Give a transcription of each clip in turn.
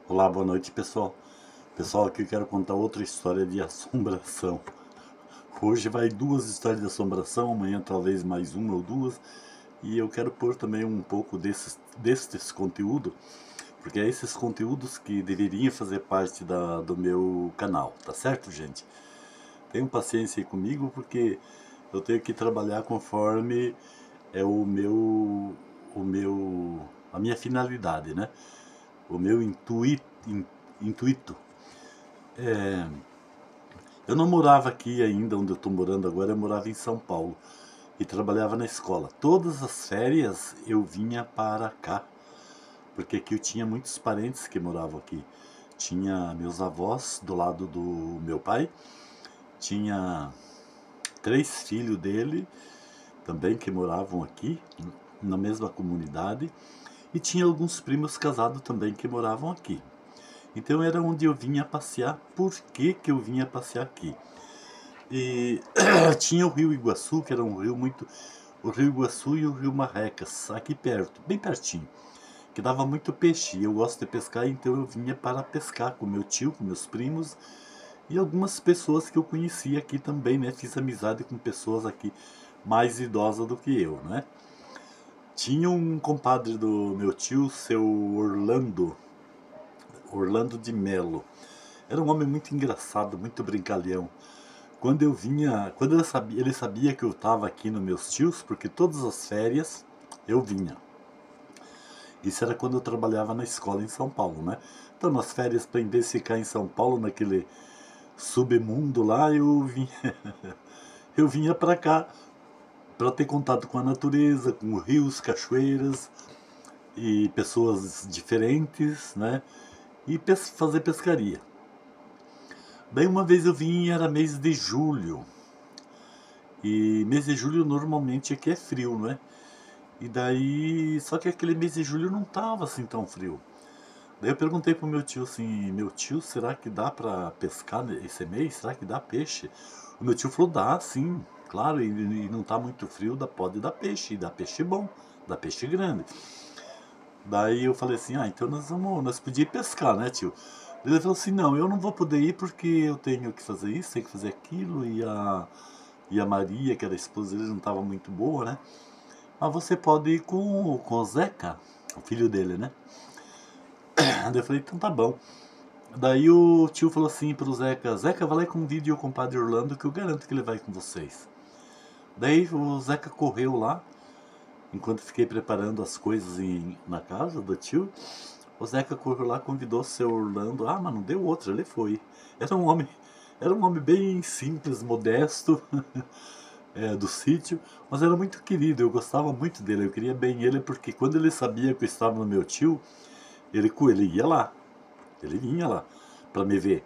Olá, boa noite, pessoal. Pessoal, aqui eu quero contar outra história de assombração. Hoje vai duas histórias de assombração, amanhã talvez mais uma ou duas. E eu quero pôr também um pouco destes conteúdo, porque é esses conteúdos que deveriam fazer parte do meu canal, tá certo, gente? Tenham paciência aí comigo, porque eu tenho que trabalhar conforme é a minha finalidade, né? O meu intuito. Eu não morava aqui ainda, onde eu estou morando agora, eu morava em São Paulo e trabalhava na escola. Todas as férias eu vinha para cá, porque aqui eu tinha muitos parentes que moravam aqui. Tinha meus avós do lado do meu pai, tinha três filhos dele também que moravam aqui, na mesma comunidade, e tinha alguns primos casados também que moravam aqui. Então era onde eu vinha passear. Por que que eu vinha passear aqui? E tinha o Rio Iguaçu, que era um rio muito. O Rio Iguaçu e o Rio Marrecas, aqui perto, bem pertinho, que dava muito peixe. E eu gosto de pescar, então eu vinha para pescar com meu tio, com meus primos e algumas pessoas que eu conhecia aqui também, né? Fiz amizade com pessoas aqui mais idosas do que eu, né? Tinha um compadre do meu tio, seu Orlando de Melo. Era um homem muito engraçado, muito brincalhão. Quando ele sabia que eu estava aqui nos meus tios, porque todas as férias eu vinha. Isso era quando eu trabalhava na escola em São Paulo, né? Então, nas férias, para em vez de ficar em São Paulo, naquele submundo lá, eu vinha para cá para ter contato com a natureza, com rios, cachoeiras e pessoas diferentes, né? E fazer pescaria. Daí uma vez eu vim, era mês de julho. E mês de julho normalmente aqui é frio, não é? E daí, só que aquele mês de julho não tava assim tão frio. Daí eu perguntei pro meu tio assim, meu tio, será que dá pra pescar esse mês? Será que dá peixe? O meu tio falou, dá sim, claro, e não tá muito frio, pode dar peixe, e dá peixe bom, dá peixe grande. Daí eu falei assim, então nós podíamos ir pescar, né, tio? Ele falou assim, não, eu não vou poder ir porque eu tenho que fazer isso, tenho que fazer aquilo, e a Maria, que era a esposa dele, não estava muito boa, né? Mas você pode ir com o Zeca, o filho dele, né? Daí eu falei, então tá bom. Daí o tio falou assim pro Zeca, Zeca, vai lá e convide o compadre Orlando que eu garanto que ele vai com vocês. Daí o Zeca correu lá, enquanto fiquei preparando as coisas na casa do tio. O Zeca correu lá, convidou o seu Orlando. Ah, mas não deu outro, ele foi. Era um homem, era um homem bem simples, modesto, do sítio, mas era muito querido, eu gostava muito dele, eu queria bem ele, porque quando ele sabia que eu estava no meu tio, ele ia lá, ele vinha lá para me ver,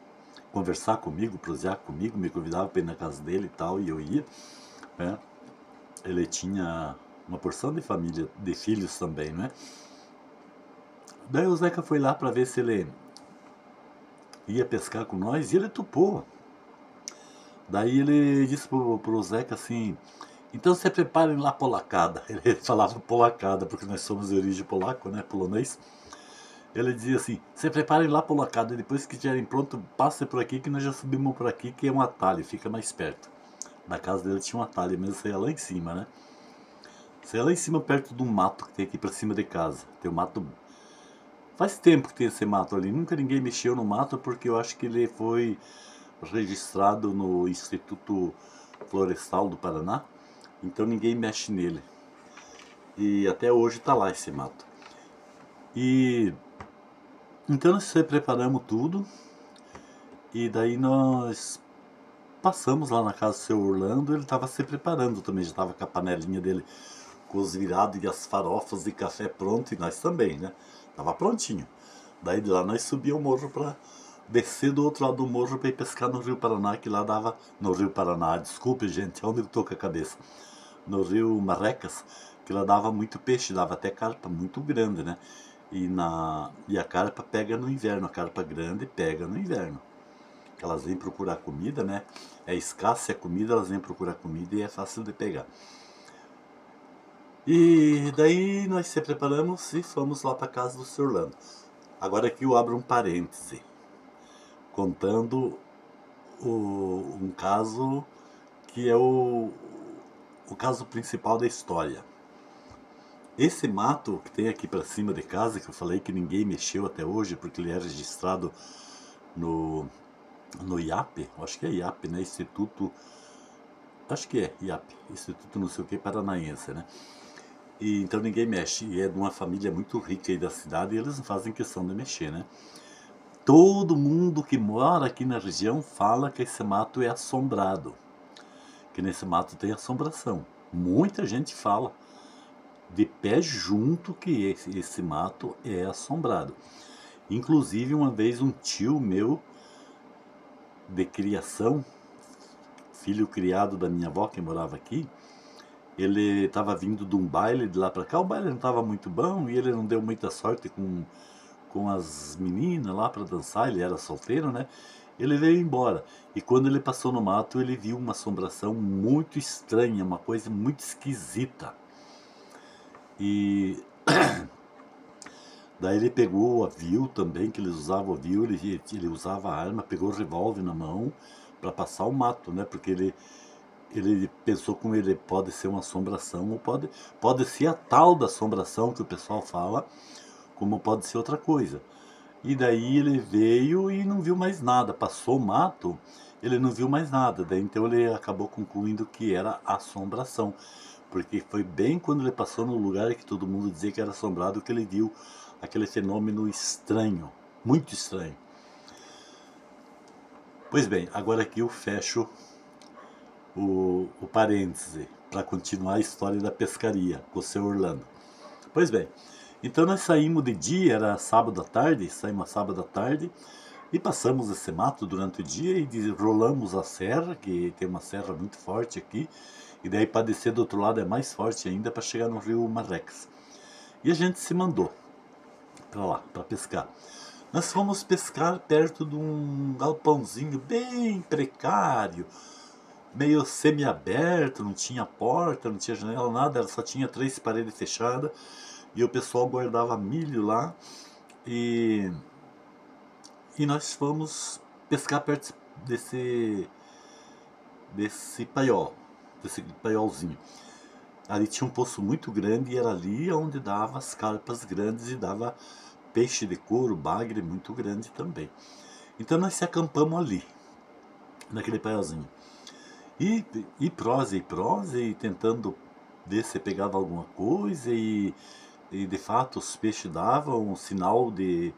conversar comigo, prosear comigo, me convidava para ir na casa dele e tal, e eu ia, né? Ele tinha uma porção de família, de filhos também, né? Daí o Zeca foi lá para ver se ele ia pescar com nós e ele topou. Daí ele disse pro Zeca assim, então se preparem lá polacada. Ele falava polacada, porque nós somos de origem polaco, né, polonês. Ele dizia assim, se preparem lá polacada, e depois que estiverem pronto, passe por aqui que nós já subimos por aqui, que é um atalho, fica mais perto. Na casa dele tinha um atalho, mas você ia lá em cima, né? Você ia lá em cima perto de um mato que tem aqui pra cima de casa. Tem um mato. Faz tempo que tem esse mato ali. Nunca ninguém mexeu no mato porque eu acho que ele foi registrado no Instituto Florestal do Paraná. Então ninguém mexe nele. E até hoje está lá esse mato. E então nós preparamos tudo. E daí nós passamos lá na casa do seu Orlando. Ele estava se preparando também. Já estava com a panelinha dele com os virados e as farofas de café pronto. E nós também, né? Tava prontinho. Daí de lá nós subíamos o morro para descer do outro lado do morro para ir pescar no Rio Paraná, que lá dava. No Rio Paraná, desculpe gente, onde eu tô com a cabeça? No Rio Marrecas, que lá dava muito peixe, dava até carpa muito grande, né? E a carpa pega no inverno, a carpa grande pega no inverno. Elas vêm procurar comida, né? É escassa a comida, elas vêm procurar comida e é fácil de pegar. E daí nós se preparamos e fomos lá para casa do Sr. Orlando. Agora aqui eu abro um parêntese, contando um caso que é o caso principal da história. Esse mato que tem aqui para cima de casa, que eu falei que ninguém mexeu até hoje, porque ele é registrado no IAP, acho que é IAP, né? Instituto, acho que é IAP, Instituto não sei o que Paranaense, né? E então ninguém mexe, e é de uma família muito rica aí da cidade, e eles não fazem questão de mexer, né? Todo mundo que mora aqui na região fala que esse mato é assombrado, que nesse mato tem assombração. Muita gente fala de pé junto que esse mato é assombrado. Inclusive, uma vez um tio meu de criação, filho criado da minha avó que morava aqui, ele estava vindo de um baile de lá para cá. O baile não estava muito bom e ele não deu muita sorte com as meninas lá para dançar, ele era solteiro, né? Ele veio embora. E quando ele passou no mato, ele viu uma assombração muito estranha, uma coisa muito esquisita. E daí ele pegou o avil também, que eles usavam o avil, ele usava a arma, pegou o revólver na mão para passar o mato, né? Porque ele pensou como ele pode ser uma assombração, ou pode ser a tal da assombração que o pessoal fala, como pode ser outra coisa. E daí ele veio e não viu mais nada, passou o mato, ele não viu mais nada, daí então ele acabou concluindo que era assombração, porque foi bem quando ele passou no lugar que todo mundo dizia que era assombrado que ele viu aquele fenômeno estranho, muito estranho. Pois bem, agora aqui eu fecho o parêntese para continuar a história da pescaria com o seu Orlando. Pois bem, então nós saímos de dia, era sábado à tarde, saímos sábado à tarde e passamos esse mato durante o dia e rolamos a serra, que tem uma serra muito forte aqui, e daí para descer do outro lado é mais forte ainda para chegar no rio Marrex. E a gente se mandou para lá, para pescar. Nós fomos pescar perto de um galpãozinho bem precário, meio semi-aberto, não tinha porta, não tinha janela, nada, só tinha 3 paredes fechadas e o pessoal guardava milho lá e nós fomos pescar perto desse paiol, desse paiolzinho. Ali tinha um poço muito grande e era ali onde dava as carpas grandes e dava peixe de couro, bagre muito grande também. Então nós se acampamos ali, naquele paiolzinho. E prosa, e tentando ver se pegava alguma coisa, e de fato os peixes davam um sinal de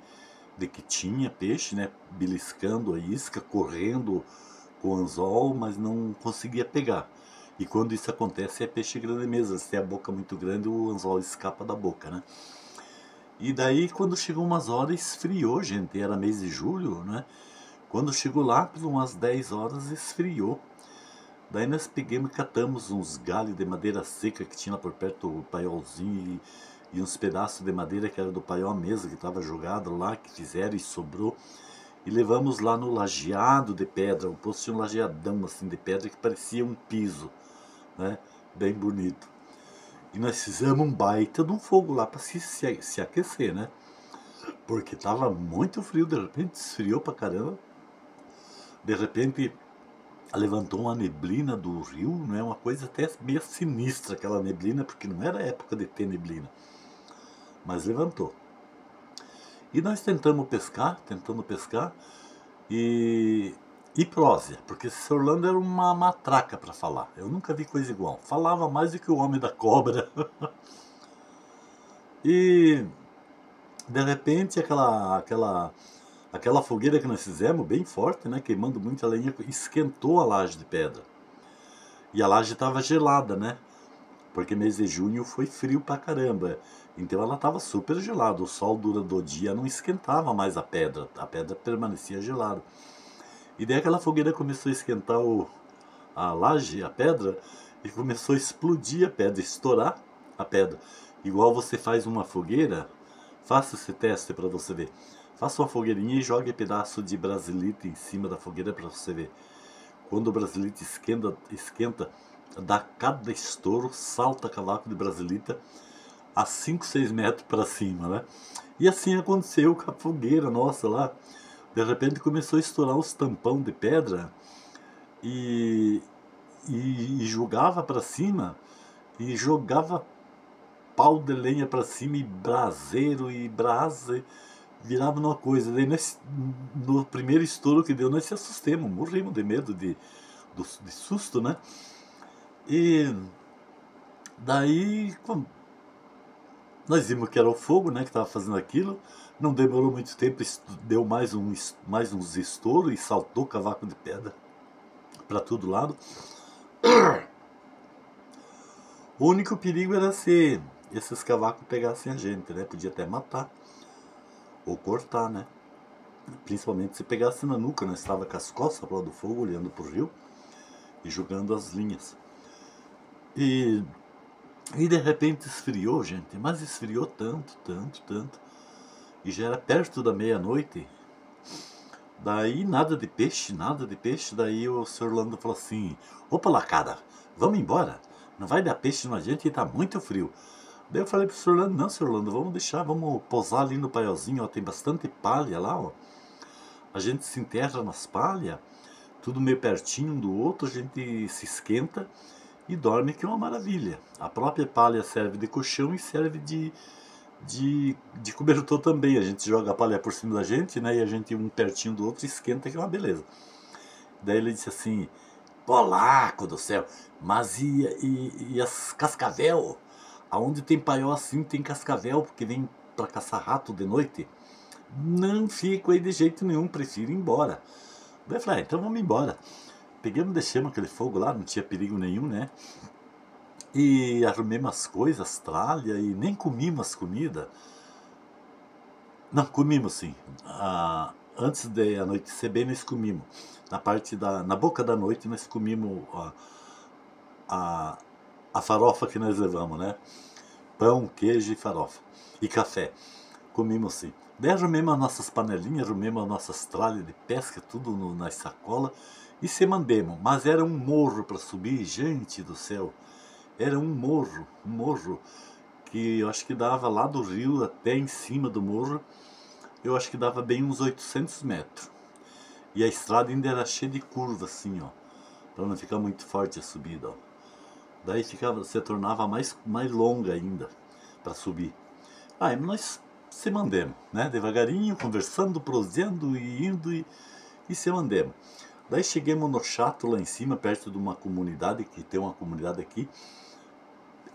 que tinha peixe, né? Beliscando a isca, correndo com o anzol, mas não conseguia pegar. E quando isso acontece é peixe grande mesmo, se tem a boca muito grande o anzol escapa da boca, né? E daí quando chegou umas horas esfriou, gente, era mês de julho, né? Quando chegou lá, por umas 10 horas esfriou. Daí nós pegamos e catamos uns galhos de madeira seca que tinha lá por perto do paiolzinho e uns pedaços de madeira que era do paiol mesmo, que estava jogado lá, que fizeram e sobrou. E levamos lá no lajeado de pedra, o poço tinha um lajeadão assim de pedra que parecia um piso, né? Bem bonito. E nós fizemos um baita de um fogo lá para se aquecer, né? Porque tava muito frio, de repente esfriou pra caramba. De repente levantou uma neblina do rio, né? Uma coisa até meio sinistra aquela neblina, porque não era época de ter neblina, mas levantou. E nós tentando pescar, e prósia, porque esse Orlando era uma matraca para falar. Eu nunca vi coisa igual. Falava mais do que o homem da cobra. E de repente aquela fogueira que nós fizemos, bem forte, né, queimando muita lenha, esquentou a laje de pedra. E a laje estava gelada, né? Porque mês de junho foi frio pra caramba. Então ela estava super gelada. O sol durante o dia não esquentava mais a pedra permanecia gelada. E daí aquela fogueira começou a esquentar a laje, a pedra, e começou a explodir a pedra, estourar a pedra. Igual você faz uma fogueira, faça esse teste para você ver. Faça uma fogueirinha e jogue pedaço de brasilite em cima da fogueira para você ver. Quando o brasilite esquenta, dá cada estouro, salta cavaco de brasilita, a 5, 6 metros para cima, né? E assim aconteceu com a fogueira nossa lá. De repente começou a estourar os tampão de pedra e, e jogava para cima, e jogava pau de lenha para cima, e braseiro e brasa, virava numa coisa. Daí no primeiro estouro que deu, nós se assustamos, morrimos de medo, de susto, né? E daí nós vimos que era o fogo, né, que estava fazendo aquilo. Não demorou muito tempo, deu mais uns estouros e saltou cavaco de pedra para todo lado. O único perigo era se esses cavacos pegassem a gente, né? Podia até matar ou cortar, né? Principalmente se pegasse na nuca, né? Estava com as costas para lá do fogo, olhando para o rio e jogando as linhas. E de repente esfriou, gente, mas esfriou tanto, tanto, tanto. E já era perto da meia-noite. Daí nada de peixe, nada de peixe. Daí o senhor Orlando falou assim: opa lá, cara, vamos embora. Não vai dar peixe na gente e tá muito frio. Daí eu falei pro senhor Orlando: não, senhor Orlando, vamos deixar, vamos pousar ali no paiozinho, ó, tem bastante palha lá, ó. A gente se enterra nas palhas, tudo meio pertinho um do outro, a gente se esquenta e dorme, que é uma maravilha. A própria palha serve de colchão e serve de cobertor também. A gente joga a palha por cima da gente, né? E a gente um pertinho do outro esquenta, que é uma beleza. Daí ele disse assim: polaco do céu, mas e as cascavel? Aonde tem paiol assim tem cascavel, porque vem pra caçar rato de noite? Não fico aí de jeito nenhum, prefiro ir embora. Daí eu falei: então vamos embora. Pegamos, deixamos aquele fogo lá, não tinha perigo nenhum, né? E arrumei umas coisas, tralha, e nem comimos comida. Não, comimos sim. Antes de anoitecer bem, nós comimos. Na boca da noite, nós comimos a, a farofa que nós levamos, né? Pão, queijo e farofa. E café. Comimos sim. Daí arrumemos as nossas panelinhas, arrumemos as nossas tralhas de pesca, tudo nas sacolas, e se mandemos. Mas era um morro para subir, gente do céu. Era um morro, que eu acho que dava lá do rio até em cima do morro, eu acho que dava bem uns 800 metros. E a estrada ainda era cheia de curva, assim, ó, para não ficar muito forte a subida, ó. Daí se tornava mais longa ainda para subir. Aí nós se mandemos, né? Devagarinho, conversando, proseando e indo e se mandemos. Daí chegamos no Chato, lá em cima, perto de uma comunidade, que tem uma comunidade aqui.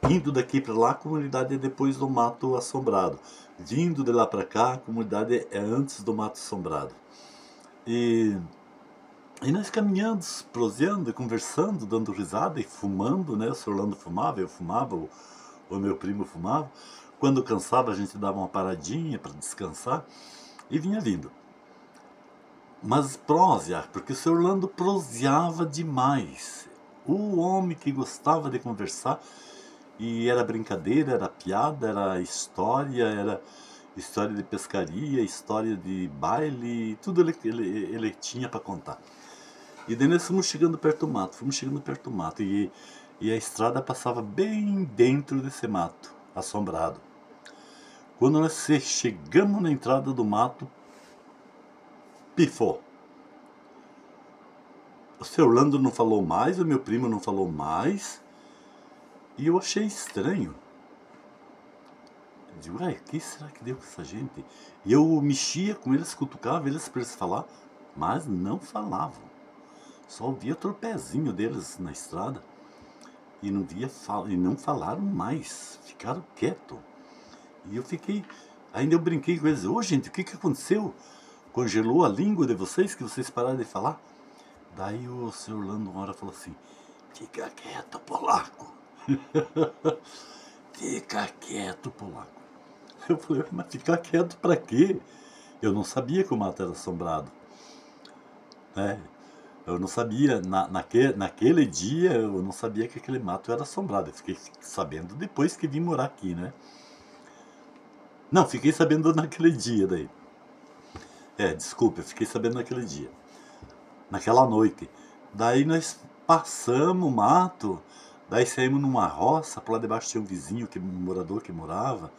Indo daqui para lá, a comunidade é depois do Mato Assombrado. Vindo de lá para cá, a comunidade é antes do Mato Assombrado. E nós caminhando, proseando, conversando, dando risada e fumando, né? O senhor Orlando fumava, eu fumava, o meu primo fumava. Quando cansava, a gente dava uma paradinha para descansar e vinha vindo. Mas prosear, porque o senhor Orlando proseava demais. O homem que gostava de conversar, e era brincadeira, era piada, era história de pescaria, história de baile, tudo ele tinha para contar. E daí nós fomos chegando perto do mato, e a estrada passava bem dentro desse mato, assombrado. Quando nós chegamos na entrada do mato, pifou. O seu Orlando não falou mais, o meu primo não falou mais, e eu achei estranho. Eu digo: ué, o que será que deu com essa gente? E eu mexia com eles, cutucava eles para eles falar, mas não falavam. Só ouvia o torpezinho deles na estrada e não falaram mais, ficaram quietos. E eu fiquei, ainda eu brinquei com eles: ô gente, o que aconteceu? Congelou a língua de vocês que vocês pararam de falar? Daí o senhor Orlando uma hora falou assim: fica quieto, polaco. Fica quieto, polaco. Eu falei: mas ficar quieto pra quê? Eu não sabia que o mato era assombrado, né? Eu não sabia, naquele dia, eu não sabia que aquele mato era assombrado. Eu fiquei sabendo depois que vim morar aqui, né? Não, fiquei sabendo naquele dia daí. Desculpa, eu fiquei sabendo naquele dia. Naquela noite. Daí nós passamos o mato, Daí saímos numa roça, por lá debaixo tinha um vizinho, um morador que morava.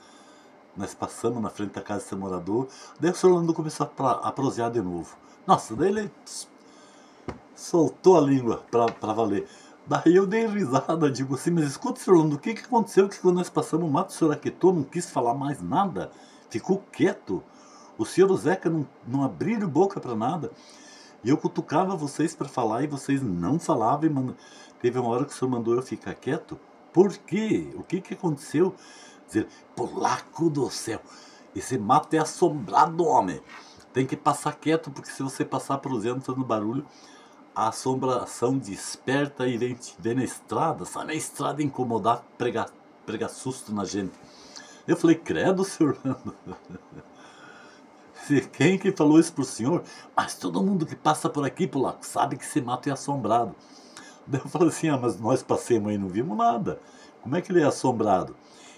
Nós passamos na frente da casa desse morador. Daí o senhor Orlando começou a prosear de novo. Nossa, daí ele soltou a língua pra valer. Daí eu dei risada, digo assim, mas escuta, senhor Orlando, o que aconteceu que quando nós passamos o mato, o senhor aquietou, não quis falar mais nada? Ficou quieto? O senhor e o Zeca não abriram boca pra nada? E eu cutucava vocês pra falar e vocês não falavam. E teve uma hora que o senhor mandou eu ficar quieto. Por quê? O que aconteceu? Dizer, polaco do céu, esse mato é assombrado, homem. Tem que passar quieto, porque se você passar prosseando, fazendo barulho, a assombração desperta e vem na estrada, sai na estrada incomodar, pregar susto na gente. Eu falei, credo, senhor Orlando. Quem que falou isso pro senhor? Mas todo mundo que passa por aqui, polaco, sabe que esse mato é assombrado. Daí eu falei assim, mas nós passamos aí e não vimos nada. Como é que ele é assombrado?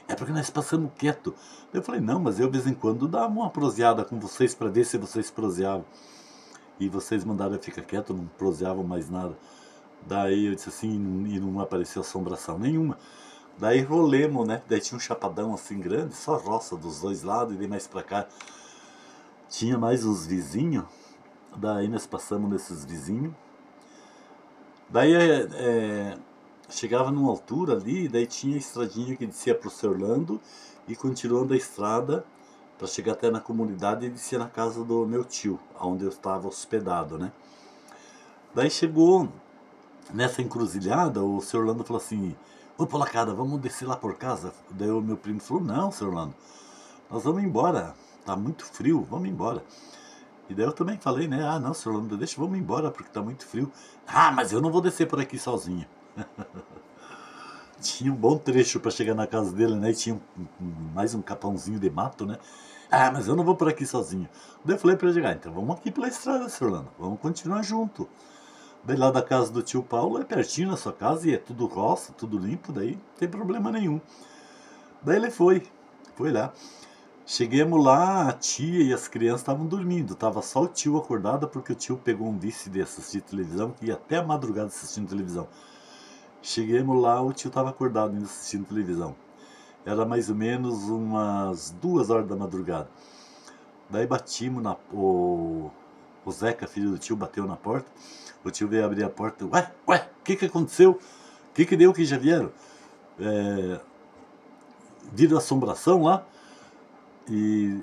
É porque nós passamos quieto. Daí eu falei, não, mas eu de vez em quando dava uma proseada com vocês para ver se vocês proseavam. E vocês mandaram eu ficar quieto, não proseavam mais nada. Daí eu disse assim, e não apareceu assombração nenhuma. Daí rolemos, né? Daí tinha um chapadão assim grande, só roça dos dois lados, e daí mais pra cá tinha mais uns vizinhos. Daí nós passamos nesses vizinhos. Daí chegava numa altura ali, daí tinha a estradinha que descia pro Seu Orlando e continuando a estrada para chegar até na comunidade e descia na casa do meu tio, onde eu estava hospedado, né? Daí chegou nessa encruzilhada, o Seu Orlando falou assim, ô polacada, vamos descer lá por casa? Daí o meu primo falou, não, Seu Orlando, nós vamos embora, tá muito frio, vamos embora. E daí eu também falei, né, ah não, Seu Orlando, deixa, vamos embora porque tá muito frio. Ah, mas eu não vou descer por aqui sozinho. Tinha um bom trecho para chegar na casa dele, né, e tinha mais um capãozinho de mato, né. Ah, mas eu não vou por aqui sozinho. Daí eu falei pra ele, então vamos aqui pela estrada, Seu Orlando, vamos continuar junto. Daí lá da casa do tio Paulo é pertinho na sua casa e é tudo roça, tudo limpo, daí não tem problema nenhum. Daí ele foi lá. Chegamos lá, a tia e as crianças estavam dormindo, tava só o tio acordado porque o tio pegou um vício de assistir televisão, que ia até a madrugada assistindo televisão. Chegamos lá, o tio tava acordado ainda assistindo televisão. Era mais ou menos umas 2 horas da madrugada. Daí batimos o Zeca, filho do tio, bateu na porta. O tio veio abrir a porta. Ué, o que aconteceu? O que deu que já vieram? Viram assombração lá? E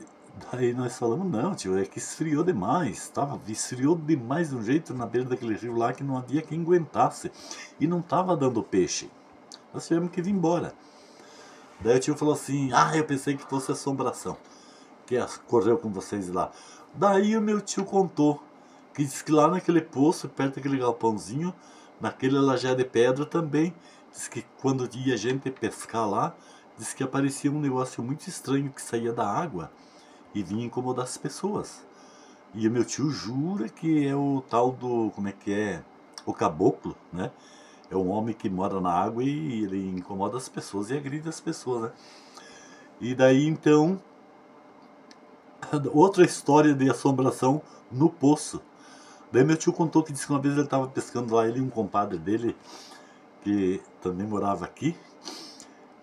daí nós falamos, não tio, é que esfriou demais. Esfriou demais de um jeito na beira daquele rio lá que não havia quem aguentasse. E não tava dando peixe. Nós tivemos que vir embora. Daí o tio falou assim, eu pensei que fosse assombração. Que correu com vocês lá. Daí o meu tio contou que disse que lá naquele poço, perto daquele galpãozinho, naquele lajé de pedra também, disse que quando ia gente pescar lá, disse que aparecia um negócio muito estranho que saía da água e vinha incomodar as pessoas. E o meu tio jura que é o tal do, como é que é, o caboclo, né? É um homem que mora na água e ele incomoda as pessoas e agride as pessoas, né? E daí então, outra história de assombração no poço. Daí meu tio contou que disse que uma vez ele estava pescando lá, ele e um compadre dele, que também morava aqui,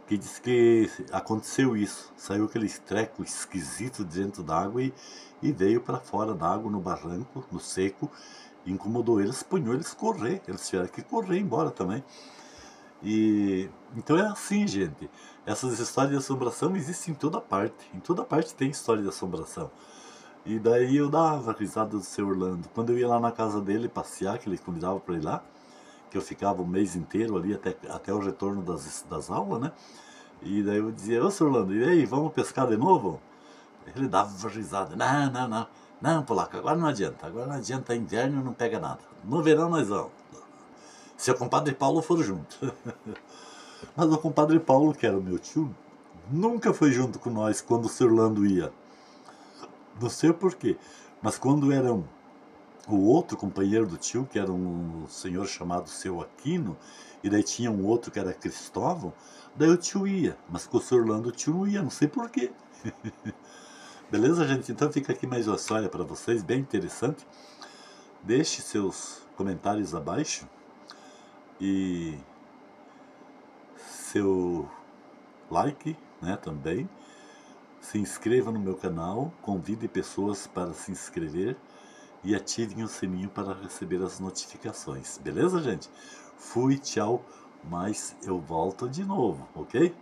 que disse que aconteceu isso. Saiu aquele treco esquisito dentro d'água e veio para fora d'água, no barranco, no seco, incomodou eles, punhou eles correr. Eles tiveram que correr embora também. E então é assim, gente. Essas histórias de assombração existem em toda parte. Em toda parte tem história de assombração. E daí eu dava risada do Seu Orlando. Quando eu ia lá na casa dele passear, que ele convidava para ir lá, que eu ficava o mês inteiro ali até o retorno das aulas, né? E daí eu dizia, ô Seu Orlando, e aí, vamos pescar de novo? Ele dava risada, não, polaco, agora não adianta, inverno não pega nada. No verão nós vamos. Se o compadre Paulo for junto. Mas o compadre Paulo, que era o meu tio, nunca foi junto com nós quando o Seu Orlando ia. Não sei porquê, mas quando era o outro companheiro do tio, que era um senhor chamado Seu Aquino, e daí tinha um outro que era Cristóvão, daí o tio ia, mas com o Seu Orlando o tio não ia, não sei porquê. Beleza, gente? Então fica aqui mais uma história para vocês, bem interessante. Deixe seus comentários abaixo e seu like, né, também. Se inscreva no meu canal, convide pessoas para se inscrever e ativem o sininho para receber as notificações. Beleza, gente? Fui, tchau, mas eu volto de novo, ok?